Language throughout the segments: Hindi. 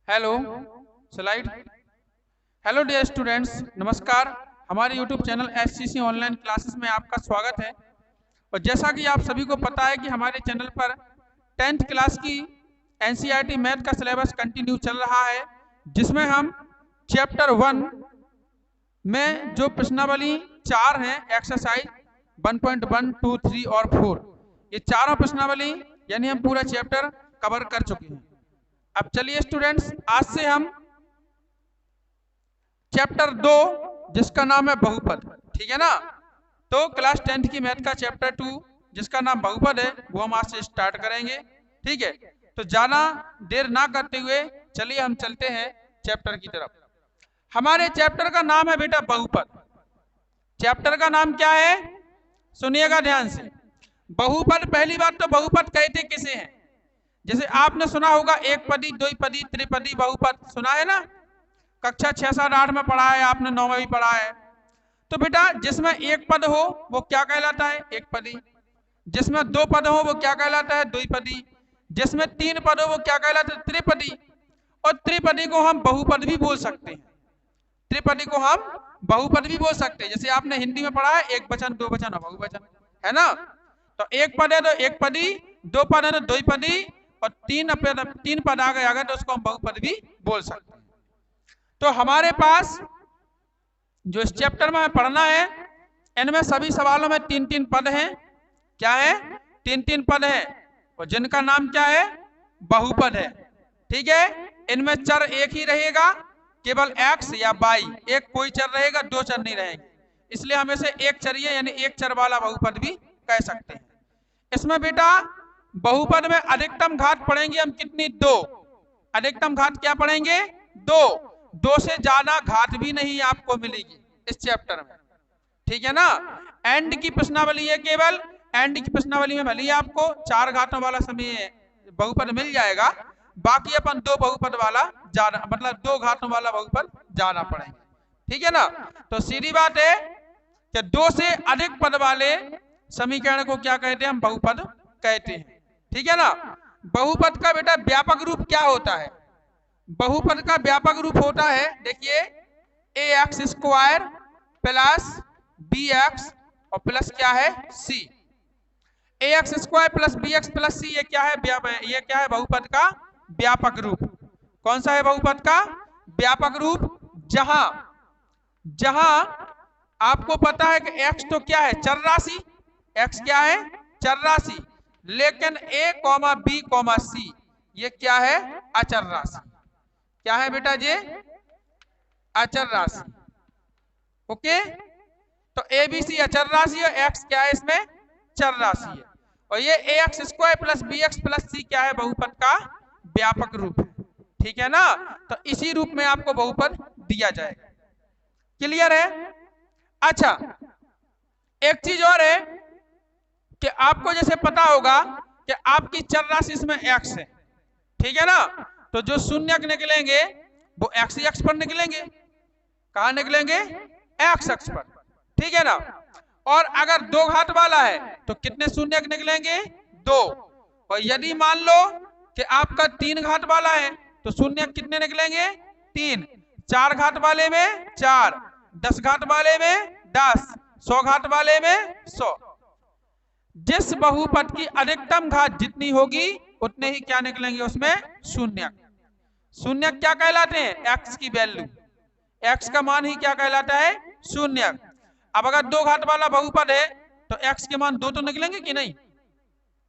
Hello slide. Hello dear students, नमस्कार। हमारे YouTube channel SCC online classes में आपका स्वागत है। और जैसा कि आप सभी को पता है कि हमारे चैनल पर 10th क्लास की एनसीईआरटी मैथ का सिलेबस कंटिन्यू चल रहा है, जिसमें हम चैप्टर 1 में जो प्रश्नावली 4 हैं, एक्सरसाइज 1.1, 2, 3 और 4, ये चारों प्रश्नावली यानी हम पूरा चैप्टर कवर कर चुके हैं। अब चलिए स्टूडेंट्स, आज से हम चैप्टर 2 जिसका नाम है बहुपद, ठीक है ना। तो क्लास 10th की मैथ का चैप्टर 2 जिसका नाम बहुपद है वो हम आज से स्टार्ट करेंगे, ठीक है। तो ज्यादा देर ना करते हुए चलिए हम चलते हैं चैप्टर की तरफ। हमारे चैप्टर का नाम है बेटा बहुपद। चैप्टर का नाम क्या है, सुनिएगा ध्यान से। बहुपद, पहली बात तो बहुपद कहते किसे हैं? जैसे आपने सुना होगा एक पदी, दो पदी, त्रिपदी, बहुपद सुना है ना। कक्षा 6, 7, 8 में पढ़ा है आपने, 9 में भी पढ़ा है। तो बेटा जिसमें एक पद हो वो क्या कहलाता है? एक पदी। जिसमें दो पद हो वो क्या कहलाता है? द्विपदी। जिसमें 3 पद हो वो क्या कहलाता है? त्रिपदी। और त्रिपदी को हम बहुपद भी बोल सकते हैं। त्रिपदी को हम बहुपद भी बोल सकते हैं। जैसे आपने हिंदी में पढ़ा है एक वचन, दो वचन और बहुवचन, है ना। तो एक पद है तो एक पदी, दो पद है तो द्विपदी, और तीन पद आ गए तो उसको हम बहुपद भी बोल सकते हैं। तो हमारे पास जो इस चैप्टर में पढ़ना है, इनमें सभी सवालों में 3-3 पद हैं। क्या है? 3-3 पद है, और जिनका नाम क्या है? बहुपद है, ठीक है। इनमें चर एक ही रहेगा, केवल x या y, एक कोई चर रहेगा, दो चर नहीं रहेंगे। इसलिए हमें से एक चरिए यानी एक चर वाला बहुपद भी कह सकते हैं। इसमें बेटा बहुपद में अधिकतम घात पढ़ेंगे हम कितनी? 2। अधिकतम घात क्या पढ़ेंगे? 2 से ज्यादा घात भी नहीं आपको मिलेगी इस चैप्टर में, ठीक है ना। एंड की प्रश्नावली है, केवल एंड की प्रश्नावली में भले ही आपको 4 घातों वाला समय बहुपद मिल जाएगा, बाकी अपन 2 बहुपद वाला ज्यादा, मतलब 2 घातों वाला बहुपद ज्यादा पढ़ेंगे, ठीक है ना। तो सीधी बात है कि 2 से अधिक पद वाले समीकरण को क्या कहते हैं? हम बहुपद कहते हैं, ठीक है ना। बहुपद का बेटा व्यापक रूप क्या होता है? बहुपद का व्यापक रूप होता है, देखिए, ax² प्लस bx और प्लस क्या है? c। ax² plus bx plus c, ये क्या है? ये क्या है? बहुपद का व्यापक रूप। कौन सा है बहुपद का व्यापक रूप? जहां आपको पता है कि x तो क्या है? चर राशि। x क्या है? चर राशि। लेकिन a, b, c ये क्या है? अचर राशि। क्या है बेटा जी? अचर राशि। ओके, तो ABC अचर राशि है, x क्या है? इसमें चर राशि है। और ये ax² plus bx plus c क्या है? बहुपद का व्यापक रूप है, ठीक है ना। तो इसी रूप में आपको बहुपद दिया जाएगा। क्लियर है? अच्छा, एक चीज और है कि आपको जैसे पता होगा कि आपकी चर राशि इसमें x है, ठीक है ना। तो जो शून्यक निकलेंगे वो x अक्ष पर निकलेंगे। कहां निकलेंगे? x अक्ष पर, ठीक है ना। और अगर 2 घात वाला है तो कितने शून्यक निकलेंगे? 2। और यदि मान लो कि आपका 3 घात वाला है तो शून्यक कितने निकलेंगे? 3। 4 घात वाले में 4, 10 घात वाले में 10, 100 घात वाले में 100। जिस बहुपद की अधिकतम घात जितनी होगी उतने ही क्या निकलेंगे? उसमें शून्यक। शून्यक क्या कहलाते हैं? x की वैल्यू, x का मान ही क्या कहलाता है? शून्यक। अब अगर 2 घात वाला बहुपद है तो x के मान 2 तो निकलेंगे कि नहीं?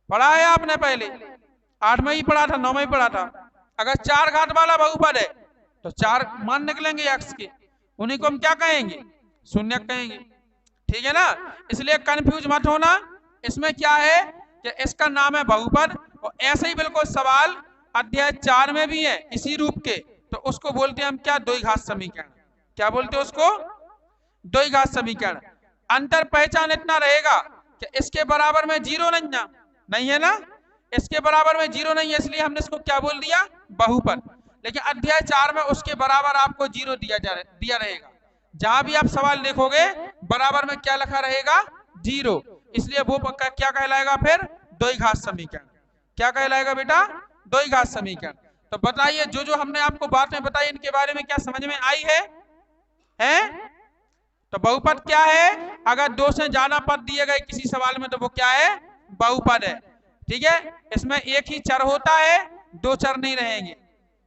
पढ़ा है आपने पहले, 8 में ही पढ़ा था, 9 में ही पढ़ा था। अगर 4 घात वाला बहुपद है तो 4 मान निकलेंगे x के, उन्हीं को हम क्या कहेंगे? शून्यक कहेंगे, ठीक है ना। इसलिए कंफ्यूज मत होना। इसमें क्या है कि इसका नाम है बहुपद, और ऐसे ही बिल्कुल सवाल अध्याय 4 में भी है इसी रूप के, तो उसको बोलते हैं हम क्या? द्विघात समीकरण। क्या बोलते हैं उसको? द्विघात समीकरण। अंतर पहचान इतना रहेगा कि इसके बराबर में 0 नहीं है ना, इसके बराबर में 0 नहीं है, इसलिए हमने इसको क्या बोल दिया? बहुपद। लेकिन अध्याय 4 में उसके बराबर आपको 0 दिया रहेगा। जहां भी आप सवाल देखोगे बराबर में क्या लिखा रहेगा? 0। इसलिए वो क्या कहलाएगा? फिर द्विघात समीकरण। क्या कहलाएगा बेटा? द्विघात समीकरण। तो बताइए जो जो हमने आपको बातें बताई इनके बारे में क्या समझ में आई है? तो बहुपद क्या है? अगर दो से ज्यादा पद दिए गए किसी सवाल में तो वो क्या है? बहुपद है। ठीक है, इसमें एक ही चर होता है, दो चर नहीं रहेंगे।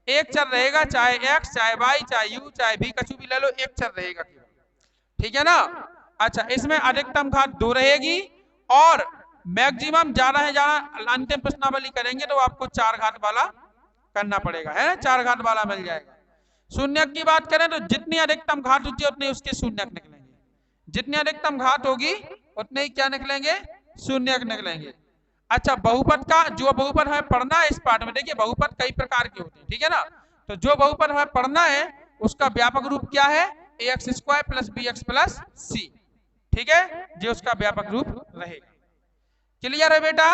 एक चर रहेगा, चाहे x चाहे y चाहे u चाहे v, कछु भी ले लो, एक चर रहेगा। ठीक है ना? अच्छा, इसमें अधिकतम घात 2 रहेगी और मैक्सिमम ज्यादा है ज्यादा अंतिम प्रश्नावली करेंगे तो आपको 4 घात वाला करना पड़ेगा, है ना? 4 घात वाला मिल जाएगा। शून्यक की बात करें तो जितनी अधिकतम घात होती है उतने उसके शून्यक निकलेंगे, जितनी अधिकतम घात होगी उतने ही क्या निकलेंगे? शून्यक निकलेंगे। अच्छा, बहुपद का जो बहुपद हमें पढ़ना है इस पाठ में, देखिए बहुपद कई प्रकार के होते हैं, ठीक है ना? तो जो बहुपद हमें पढ़ना है उसका व्यापक रूप क्या है? ax square plus bx plus c। ठीक है, जो उसका व्यापक रूप रहेगा। क्लियर है बेटा?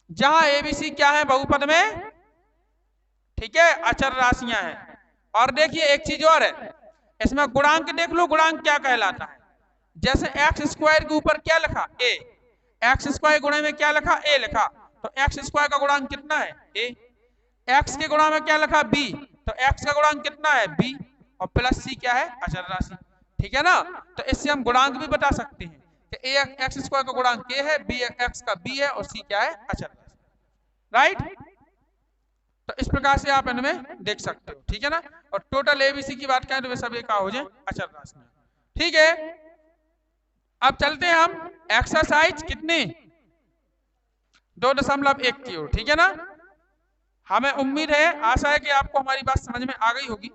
जहां abc क्या है बहुपद में? ठीक है, अचर राशियां हैं। और देखिए एक चीज और है, इसमें गुणांक देख लो, गुणांक क्या कहलाता है? जैसे एक्स स्क्वायर के ऊपर क्या लिखा? a, एक्स स्क्वायर गुणे में क्या लिखा? a लिखा, तो एक्स स्क्वायर का गुणांक कितना है? a। एक्स के गुणा में क्या लिखा? b, तो एक्स का गुणांक कितना है? b, और प्लस c क्या है? अचर राशि। ठीक है ना? तो इससे हम गुणांक भी बता सकते हैं कि a एक्स स्क्वायर का गुणांक a है, b एक्स का b है और c क्या है? अचर राशि। राइट? तो इस प्रकार से आप इनमें देख सकते हो। ठीक है ना? और टोटल एबीसी की बात करें तो वे सभी का हो जाए अचर राशि। ठीक है, अब चलते हैं हम एक्सरसाइज कितनी 2.1 की ओर। ठीक है ना? हमें उम्मीद है, आशा है कि आपको हमारी बात समझ में आ गई होगी।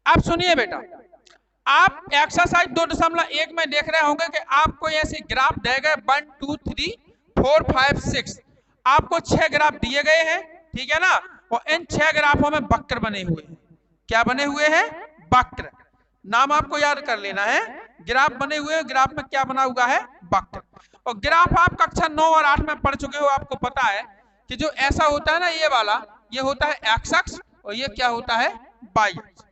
अब सुनिए बेटा, आप एक्सरसाइज 2.1 में देख रहे होंगे कि आपको ऐसे ग्राफ दिए गए 1 2 3 4 5 6, आपको 6 ग्राफ दिए गए हैं। ठीक है ना? और इन 6 ग्राफों में वक्र बने हुए हैं। क्या बने हुए हैं? वक्र। नाम आपको याद कर लेना है। ग्राफ बने हुए हैं, ग्राफ में क्या बना हुआ है? वक्र। और ग्राफ आप कक्षा 9 और 8 में पढ़ चुके हो, आपको पता है कि जो ऐसा होता है ना, ये वाला, ये होता है एक्स अक्ष और ये क्या होता है? वाई अक्ष।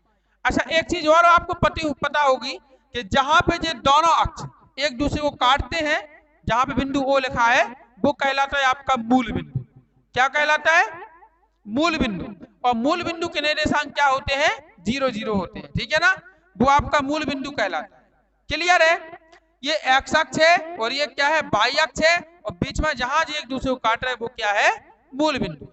अच्छा, एक चीज और आपको पता होगी कि जहां पे ये दोनों अक्ष एक दूसरे को काटते हैं, जहां पे बिंदु O लिखा है, वो कहलाता है आपका मूल बिंदु। क्या कहलाता है? मूल बिंदु। और मूल बिंदु के निर्देशांक क्या होते हैं? 0 0 होते हैं। ठीक है ना? वो आपका मूल बिंदु कहलाता है। क्लियर है? ये एक्स अक्ष है और ये क्या है? वाई अक्ष है, और बीच में जहां एक दूसरे को काट रहे हैं वो क्या है? मूल बिंदु।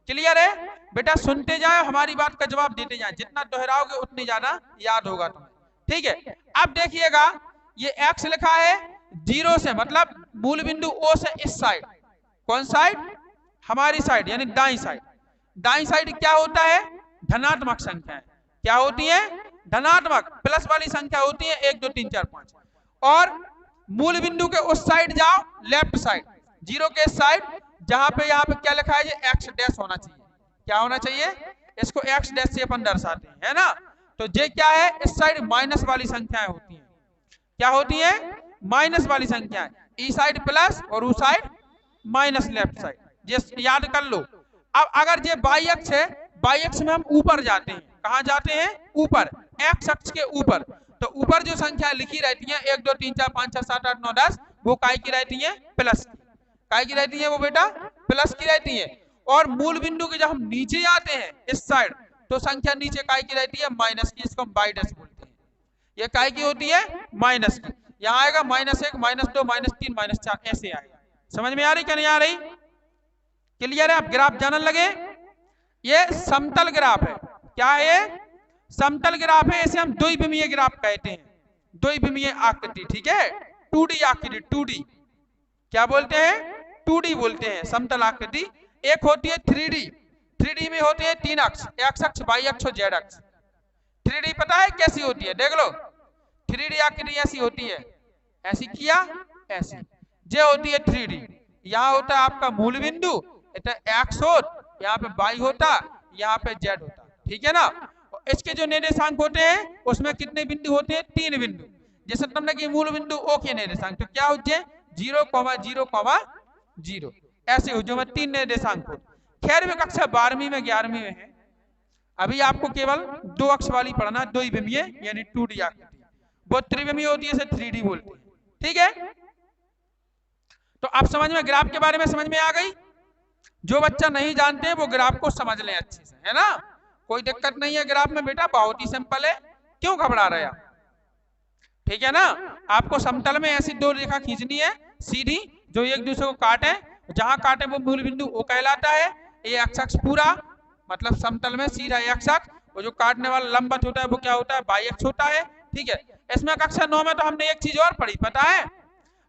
क्लियर है? बेटा सुनते जाए, हमारी बात का जवाब देते जाए, जितना दोहराओगे उतनी ज्यादा याद होगा तुम्हें। ठीक है, अब देखिएगा, ये एक्स लिखा है 0 से, मतलब मूल बिंदु O से इस साइड, कौन साइड? हमारी साइड, यानी दाईं साइड। दाईं साइड क्या होता है? धनात्मक संख्या है। क्या होती है? धनात्मक, प्लस वाली संख्या होती है 1 2 3 4 5। और मूल बिंदु के उस साइड जाओ, लेफ्ट साइड, 0 के साइड, जहां पे यहाँ पे क्या लिखा है? ये एक्स डैश होना चाहिए। क्या होना चाहिए? इसको एक्स डैश से अपन दर्शाते हैं, है ना? तो ये क्या है? इस साइड माइनस वाली संख्याएं होती हैं। क्या होती है? माइनस वाली संख्याएं। ई साइड प्लस और ऊ साइड माइनस, लेफ्ट साइड। ये याद कर लो। अब अगर ये वाई अक्ष है, वाई अक्ष में हम ऊपर जाते हैं। कहां जाते हैं? ऊपर, एक्स अक्ष के ऊपर। तो ऊपर जो संख्या लिखी रहती है 1 2 3 4 5 6 7 8 9 10, वो काय की रहती है? प्लस की। काय की रहती है वो बेटा? प्लस की रहती है। और मूल बिंदु के जब हम नीचे आते हैं इस साइड, तो संख्या नीचे काय की रहती है? माइनस की। इसको हम बाई डैश बोलते हैं। ये काय की होती है? माइनस की। यहाँ आएगा -1 -2 -3 -4, ऐसे आएगा। समझ में आ रही क्या नहीं आ रही? क्लियर है? आप ग्राफ जानने लगे? ये समतल ग्राफ है। क्या है ये? समतल ग्राफ है। इसे हम द्विविमीय ग्राफ कहते हैं, द्विविमीय आकृति। ठीक है? 2D आकृति, 2D क्या बोलते हैं? 2D बोलते हैं समतल आकृति। एक होती है 3D, 3D में होते हैं 3 अक्ष, एक्स अक्ष, वाई अक्ष और जेड अक्ष। 3D पता है कैसी होती है? देख लो, 3D आकृति ऐसी होती है, ऐसी किया, ऐसी, ये होती है 3D। यहाँ होता है आपका मूल बिंदु, एक्स हो, यहाँ पे वाई होता, यहाँ पे जेड होता। ठीक है ना? इसके जो निर्देशांक होते हैं उसमें कितने बिंदु होते हैं? 3 बिंदु। जैसे तुमने कि मूल बिंदु O के निर्देशांक, तो क्या होते हैं? 0, 0, 0, ऐसे हो, जो में 3 निर्देशांक हो। खैर वे कक्षा 12वीं में 11वीं में है, अभी आपको केवल दो अक्ष वाली पढ़ना, द्विविमीय यानी 2D आकृति। वो त्रिविमीय होती है, इसे 3D बोलते हैं। ठीक है, तो अब समझ में, ग्राफ के बारे में समझ में आ गई। जो बच्चा नहीं जानते वो ग्राफ को समझ लें अच्छे से, है ना, कोई दिक्कत नहीं है ग्राफ में बेटा, बहुत ही सिंपल है, क्यों घबरा रहे आप। ठीक है ना, आपको समतल में ऐसी दो रेखा खींचनी है सीधी, जो एक दूसरे को काटे, जहां काटे वो मूल बिंदु ओ कहलाता है। ये एक्स अक्ष पूरा मतलब समतल में सीधा एक्स अक्ष, और जो काटने वाला लंबवत होता है वो क्या होता है, वाई अक्ष होता है। ठीक है, इसमें कक्षा 9 में तो हमने एक चीज और पढ़ी, पता है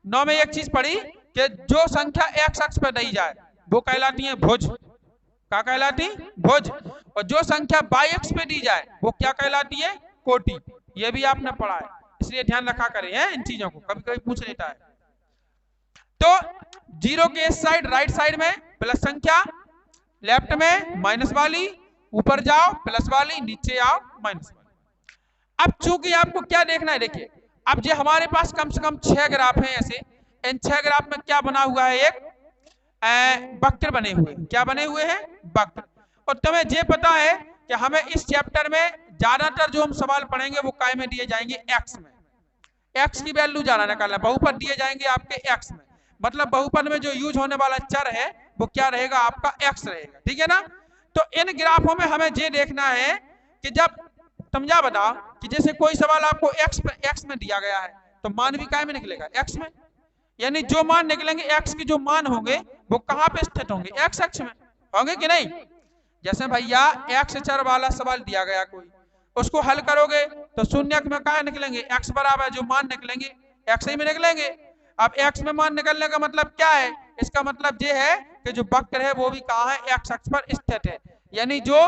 9 में एक चीज पढ़ी कि जो संख्या एक्स अक्ष पर दी जाए वो कहलाती है भुज। क्या कहलाती, भुज। और जो संख्या वाई अक्ष पे दी जाए वो क्या कहलाती है, कोटि। ये भी आपने पढ़ा है, इसलिए ध्यान रखा करें हैं इन चीजों को, कभी कभी पूछ लेता है। तो जीरो के इस साइड राइट साइड में प्लस संख्या, लेफ्ट में माइनस वाली, ऊपर जाओ प्लस वाली, नीचे आओ माइनस वाली। अब चूंकि आपको क्या देखना है, देखिए अब ये हमारे पास कम से कम 6 ग्राफ हैं ऐसे, इन 6 ग्राफ में क्या बना हुआ है, एक वक्र बने हुए। क्या बने हुए हैं, वक्र। और तुम्हें ये पता है कि हमें इस चैप्टर में ज्यादातर जो हम सवाल पढ़ेंगे वो काय में दिए जाएंगे, एक्स में। एक्स की वैल्यू ज्यादा निकालना, बहुपद दिए जाएंगे आपके एक्स में, मतलब बहुपद में जो यूज होने वाला चर है वो क्या रहेगा, आपका एक्स रहेगा। ठीक है ना, तो इन ग्राफों में हमें ये देखना है कि जब समझा बताओ कि जैसे कोई सवाल आपको एक्स में दिया गया है तो मान भी काय में निकलेगा, एक्स में। यानी जो मान निकलेंगे एक्स के जो मान होंगे वो कहां पे स्थित होंगे, एक्स अक्ष में होंगे कि नहीं। जैसे भैया एक्स चर वाला सवाल दिया गया कोई, उसको हल करोगे तो शून्य में कहां निकलेंगे, एक्स बराबर जो मान निकलेंगे एक्स ही में निकलेंगे। अब एक्स में मान निकलने का मतलब क्या है, इसका मतलब ये है कि जो वक्र है वो भी कहां है, एक्स अक्ष पर स्थित है। यानी जो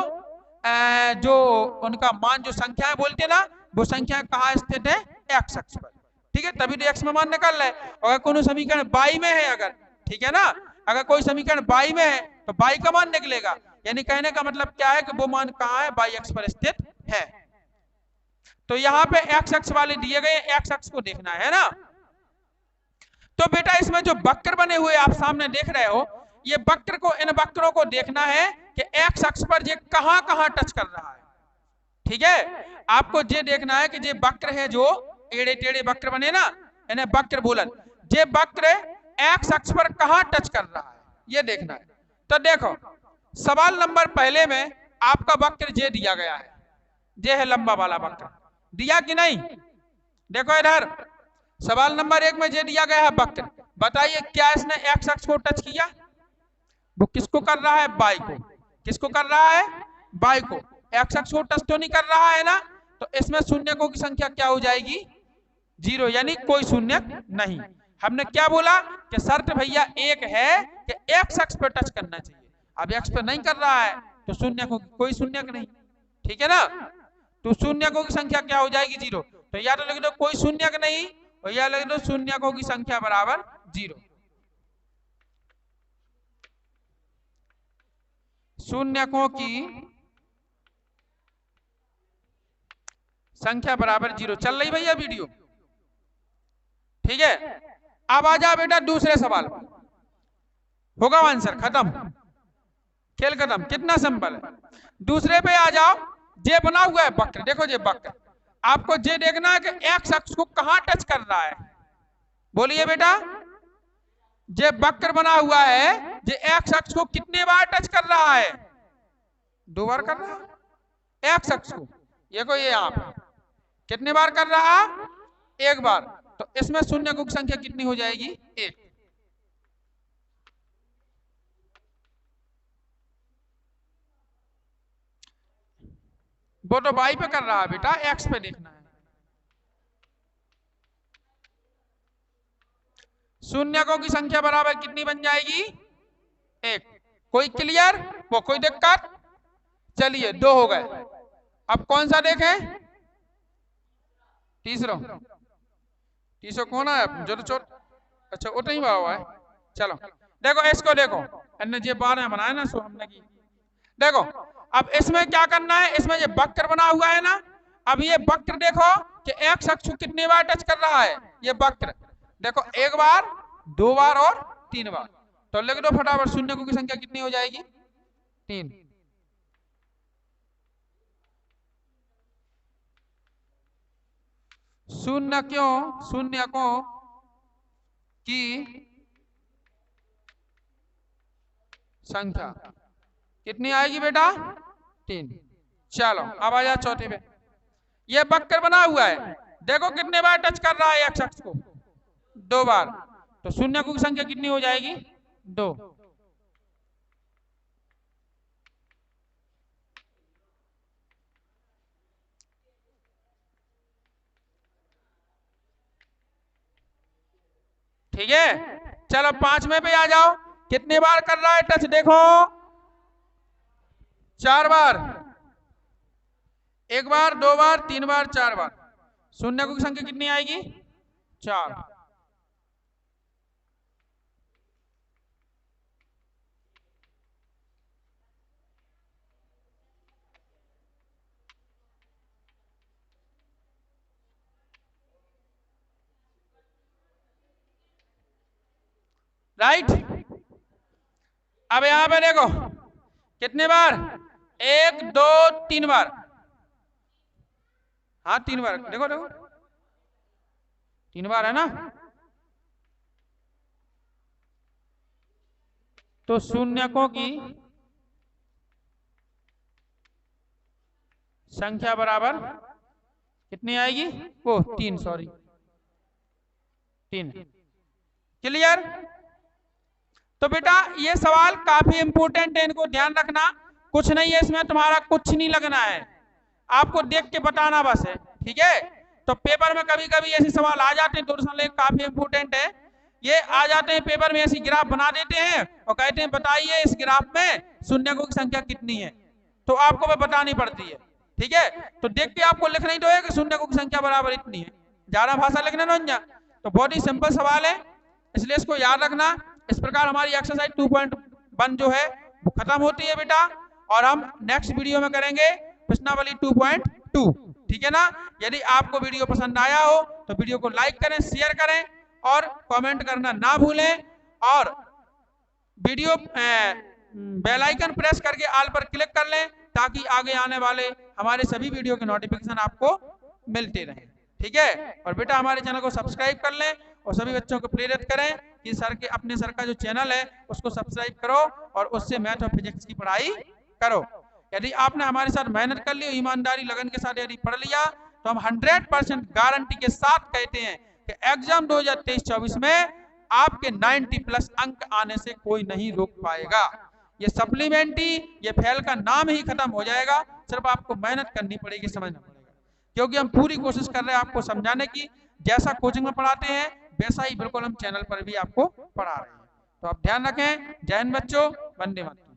उनका मान जो संख्या है बोलते ना, वो संख्या कहां स्थित है, एक्स अक्ष पर। ठीक है, तभी तो एक्स में मान निकल रहा है। अगर कोई समीकरण बाई में है अगर, ठीक है ना, अगर कोई समीकरण बाई में है तो बाई का मान निकलेगा। यानी कहने का मतलब क्या है कि वो मान कहां है, बाई अक्ष पर स्थित है। तो यहाँ पे एक्स अक्ष वाले दिए गए, एक्स अक्ष को देखना है ना। तो बेटा इसमें जो वक्र बने हुए आप सामने देख रहे हो, ये वक्र को, इन वक्रों को देखना है कि एक्स अक्ष पर ये कहां कहां टच कर रहा है। ठीक है, आपको ये देखना है कि ये वक्र है, जो टेढ़े टेढ़े वक्र बने ना, इन्हें वक्र बोलन। ये वक्र एक्स अक्ष पर कहां टच कर रहा है ये देखना है। तो देखो सवाल नंबर पहले में आपका वक्र ये दिया गया है, ये है लंबा वाला वक्र, दिया कि नहीं। देखो इधर सवाल नंबर 1 में ये दिया गया है वक्र, बताइए क्या इसने एक्स अक्ष को टच किया, वो किसको कर रहा है, वाई को। किसको कर रहा है, वाई को। एक्स अक्ष को टच तो नहीं कर रहा है ना, तो इसमें शून्यकों की संख्या क्या हो जाएगी, 0, यानी कोई शून्य नहीं। हमने क्या बोला कि शर्त भैया एक है कि एक्स अक्ष पर टच करना चाहिए। अब एक्स पर नहीं कर रहा है तो शून्यकों कोई शून्यक नहीं। ठीक है ना, तो शून्यकों की संख्या क्या हो जाएगी, 0। तो या तो लिख दो कोई शून्यक नहीं, और या लिख दो शून्यकों की संख्या बराबर 0। शून्यकों की संख्या बराबर 0। चल रही भैया वीडियो, ठीक है। अब आ जा बेटा दूसरे सवाल पर, होगा आंसर खत्म, खेल खत्म। कितना सिंपल है। दूसरे पे आ जाओ, जे बना हुआ है वक्र, देखो ये वक्र, आपको ये देखना है कि एक्स अक्ष को कहां टच कर रहा है। बोलिए बेटा, ये वक्र बना हुआ है, ये एक्स अक्ष को कितने बार टच कर रहा है, 2 बार कर रहा है एक्स अक्ष को। ये को ये यहाँ पे कितने बार कर रहा, 1 बार। तो इसमें शून्यकों की संख्या कितनी हो जाएगी, 1। वो तो वाई पे कर रहा है बेटा, एक्स पे देखना है। शून्यकों की संख्या बराबर कितनी बन जाएगी, 1। कोई क्लियर, वो कोई दिक्कत। चलिए 2 हो गए। अब कौन सा देखें, तीसरा कौन है, जो तो अच्छा वो नहीं हुआ है। चलो देखो इसको, देखो अन्य ये 12 बनाए ना, सो हमने की। देखो अब इसमें क्या करना है, इसमें ये वक्र बना हुआ है ना, अब ये वक्र देखो कि एक्स अक्ष को कितनी बार टच कर रहा है, ये वक्र देखो 1 बार, 2 बार और 3 बार। तो लिख दो फटाफट, शून्यकों की संख्या कितनी हो जाएगी, 3। शून्यकों की संख्या कितनी आएगी बेटा? 3। चलो अब आ जाओ चौथे पे। ये वक्र बना हुआ है, देखो कितने बार टच कर रहा है एक्स अक्ष को? 2 बार। तो शून्यकों की संख्या कितनी हो जाएगी? 2। ठीक है, चलो 5वें पे आ जाओ। कितने बार कर रहा है टच? देखो 4 बार। 1 बार, 2 बार, 3 बार, 4 बार। शून्यकों की संख्या कितनी आएगी? 4। राइट। अब यहां पे देखो कितने बार? 1, 2, 3 बार। हाँ 3 बार, देखो देखो 3 बार है ना। तो शून्यकों की संख्या बराबर कितनी आएगी? वो 3, सॉरी 3। क्लियर? तो बेटा ये सवाल काफी इंपोर्टेंट है, इनको ध्यान रखना। कुछ नहीं है इसमें, तुम्हारा कुछ नहीं लगना है, आपको देख के बताना बस है। ठीक है, तो पेपर में कभी कभी ऐसे सवाल आ जाते हैं, तो काफी इंपोर्टेंट है। ये आ जाते हैं पेपर में, ऐसी ग्राफ बना देते हैं और कहते हैं बताइए इस ग्राफ में शून्यकों की संख्या कितनी है, तो आपको वह बतानी पड़ती है। ठीक है, तो देख के आपको लिखना ही तो है कि शून्यकों की संख्या बराबर इतनी है, ज्यादा भाषा लिखना ना। तो बहुत ही सिंपल सवाल है, इसलिए इसको याद रखना। इस प्रकार हमारी एक्सरसाइज 2.1 जो है वो खत्म होती है बेटा, और हम नेक्स्ट वीडियो में करेंगे प्रश्नावली 2.2। ठीक है ना। यदि आपको वीडियो पसंद आया हो तो वीडियो को लाइक करें, शेयर करें और कमेंट करना ना भूलें, और वीडियो बेल आइकन प्रेस करके ऑल पर क्लिक कर लें, ताकि आगे आने वाले हमारे सभी वीडियो के नोटिफिकेशन आपको मिलते रहें। ठीक है, और बेटा हमारे चैनल को सब्सक्राइब कर लें और सभी बच्चों को प्रेरित करें कि अपने सर का जो चैनल है उसको सब्सक्राइब करो और उससे मैथ और फिजिक्स की पढ़ाई करो। यदि आपने हमारे साथ मेहनत कर ली, ईमानदारी लगन के साथ यदि पढ़ लिया, तो हम 100% गारंटी के साथ कहते हैं कि एग्जाम 2023-24 में आपके 90+ अंक आने से कोई नहीं रोक पाएगा। ये सप्लीमेंट्री, ये फेल का नाम ही खत्म हो जाएगा। सिर्फ आपको मेहनत करनी पड़ेगी, समझना पड़ेगा, क्योंकि हम पूरी कोशिश कर रहे हैं आपको समझाने की। जैसा कोचिंग में पढ़ाते हैं वैसा ही बिल्कुल हम चैनल पर भी आपको पढ़ा रहे हैं। तो आप ध्यान रखें। जय हिंद बच्चों, वंदे मातरम।